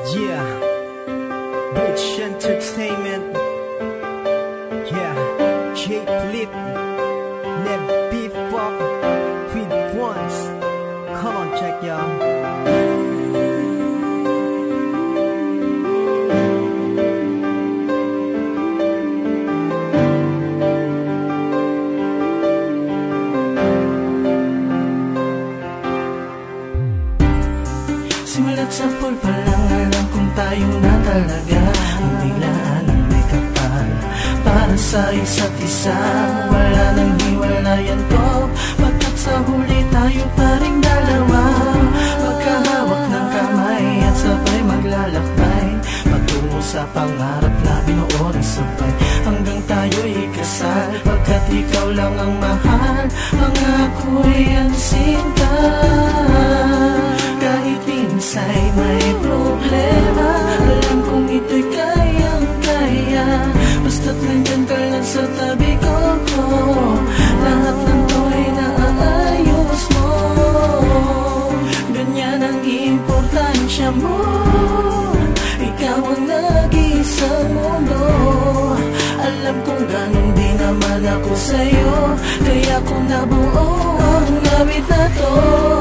Yeah, Bridge Entertainment. Yeah, Jake Lip, Neb Bebop, with ones. Come on, check y'all. Simulat sa pool pa lang, alam kong tayo na talaga. Ang biglaan ang may kapal para sa isa't isa. Wala nang hiwalayan ko, pagkat sa huli tayo pa rin dalawa. Magkahawak ng kamay at sabay maglalakbay patungo sa pangarap na binuo ng sabay. Hanggang tayo'y ikasal, pagkat ikaw lang ang mahal. Ang ako'y ang sinta. Kahit minsa'y may problema, alam kong ito'y kayang-kaya. Basta't nandyan ka lang sa tabi ko, lahat ng to'y naaayos mo. Ganyan ang importansya mo, ikaw ang nag-iisa mundo. Alam kong ganun din naman ako sa'yo, kaya kung nabuo ang awit na to.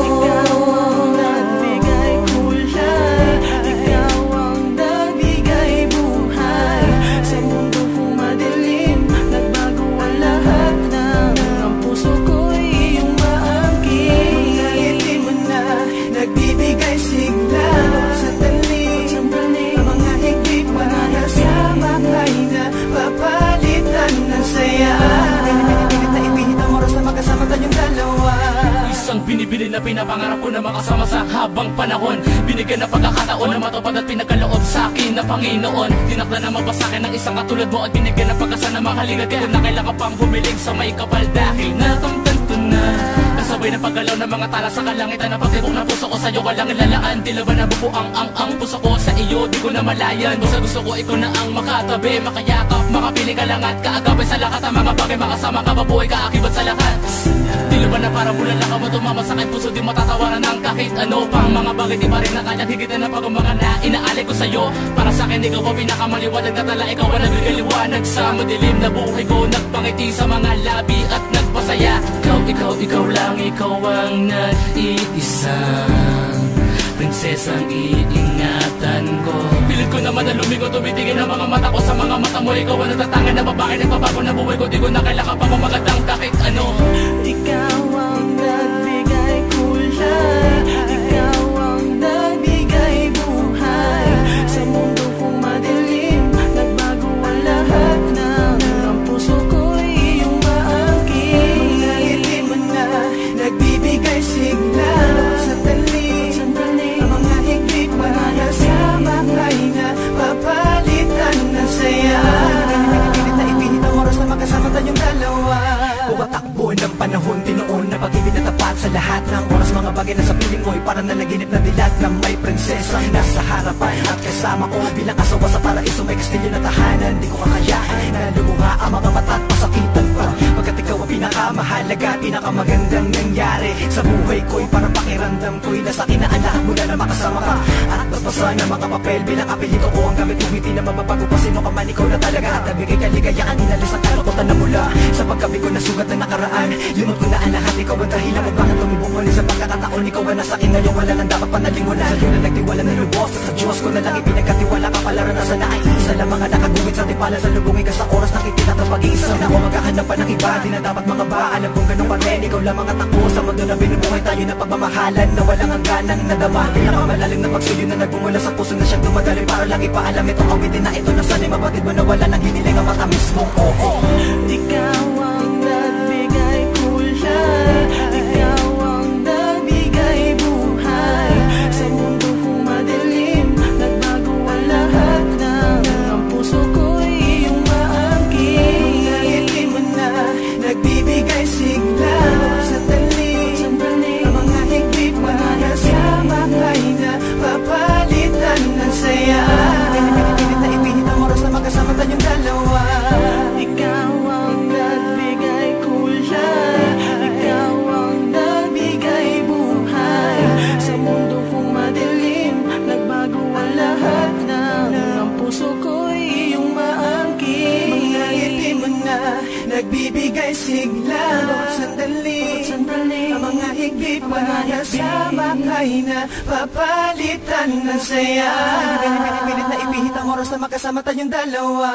Ikaw ang nagbigay kulay, ikaw ang nagbigay buhay. Sa mundo kong madilim, nagbago ang lahat ng ang puso ko'y iyong maangkin. Mga ngiti mo na nagbibigay sigla, sandali ang mga higpit mo na nasama ay na papalitan ng saya. Pinipilit na ipihit ang oras na magkasama tayong dalawa. Isang binibili na pinapangarap ko na makasama sa habang panahon. Binigyan na pagkakataon na matupad at pinagkaloob sa akin na Panginoon. Tinakda na mabasakin ng isang katulad mo at binigyan ng pagkasa na mahalingad. Ito na kailangan pang humiling sa may kapal dahil natamtan ko na. Kasabay na paggalaw ng mga tala sa kalangitan na pagtibok na puso ko sa'yo walang ilalaan. Tila ba nabubuang ang puso ko sa iyo, di ko na malayan. Basta gusto ko ikaw na ang makatabi, makayakap, makapili ka lang at kaagapay sa lahat ang mga bagay. Makasama ka, mabuhay ka, akibat sa lahat. Tila ba na para bulala ka mo tumama sa aking puso, di matatawaran ng kahit ano pang mga bagay. Di pa rin na kaya higitan na pag mga na inaalay ko sa'yo. Para sa akin ikaw ang pinakamaliwanag na tala, ikaw ang nagagaliwanag sa madilim na buhay ko. Nagpangiti sa mga labi at nagpasaya. Ikaw lang, ikaw ang nag-iisang prinsesang iingatan ko. Pilit ko naman na lumingo, tumitingin ang mga mata ko sa mga mata mo. Ikaw ang natatangan na babae, nagpabago na buhay ko. Di ko na kailangan pa mamagandang kahit ano. Ikaw ang nagbigay kulay, ikaw ang nagbigay buhay. Sa mundo kong madilim, nagbago ang lahat ng ang puso ko'y iyong maangkin. Mga ngiti mo na nagbibigay sigla, sandali ang mga higpit mo na nasama ay na papalitan ng saya. Pinipilit na ipihit ang oras na magkasama tayong dalawa. Pumatakbo ng panahon, tinoon na pag-ibig na tapat sa lahat ng oras. Mga bagay na sa piling mo'y parang nanaginip na dilat na may prinsesang nasa harapan at kasama ko. Bilang asawa sa paraiso, may kastilyo na tahanan. Di ko kakayaan na lumuha ang mga mata at pasakitan pa. Pagkat ikaw ang pinakamahalaga, pinakamagandang nangyari sa buhay ko'y parang pakiramdam ko'y nasa kinaan lahat mula na makasama ka. At basbasa ng mga papel bilang apelito ko ang gamit kong hindi na mababago pa. Sino ka man, ikaw na talaga at nabigay kaligayaan. Inalis ang kalokotan na mula sa pagkabi ko na sugat ng nakaraan. Limot ko na ang lahat, ikaw ang dahilan kung bakit tumibong muli sa pagkakataon. Ikaw ang nasa akin ngayon, wala lang dapat panalingunan. Sa'yo na nagtiwala na lubos, sa Diyos ko na lang ipinagkatiwala ka. Palaranasan na ay isa lang mga nakagumit sa tipala. Sa lubungin ka sa oras ng itinat ang pag-iisa. Di na ako maghahanap pa ng iba, di na dapat mga ba. Alam kong ganun pa rin, ikaw lamang at ako. Sa mundo na binubuhay tayo na pagmamahalan na walang hangganang nadama. Pinakamalalim na pagsuyo na nagbumula sa puso na siyang dumadali. Para lang ipaalam itong awitin na ito na sana'y mabatid mo na wala nang hiniling ang matamis mong oo. Ikaw ang nagbigay kulay, ikaw ang nagbigay buhay. Sa mundo kong madilim, nagbago ang lahat ng ang puso ko'y iyong maangkin. Mga ngiti mo na nagbibigay sigla, sandali ang mga higpit mo na nasama ay na papalitan ng saya. Pinipilit na ipihit ang oras na magkasama tayong dalawa. Ikaw ang nagbigay kulay, ikaw ang nagbibigay sigla. Bawat sandali, ang mga higpit magkasama kay na papalitan ng saya. Pilit na ipihit ang oras na makasama tayong dalawa.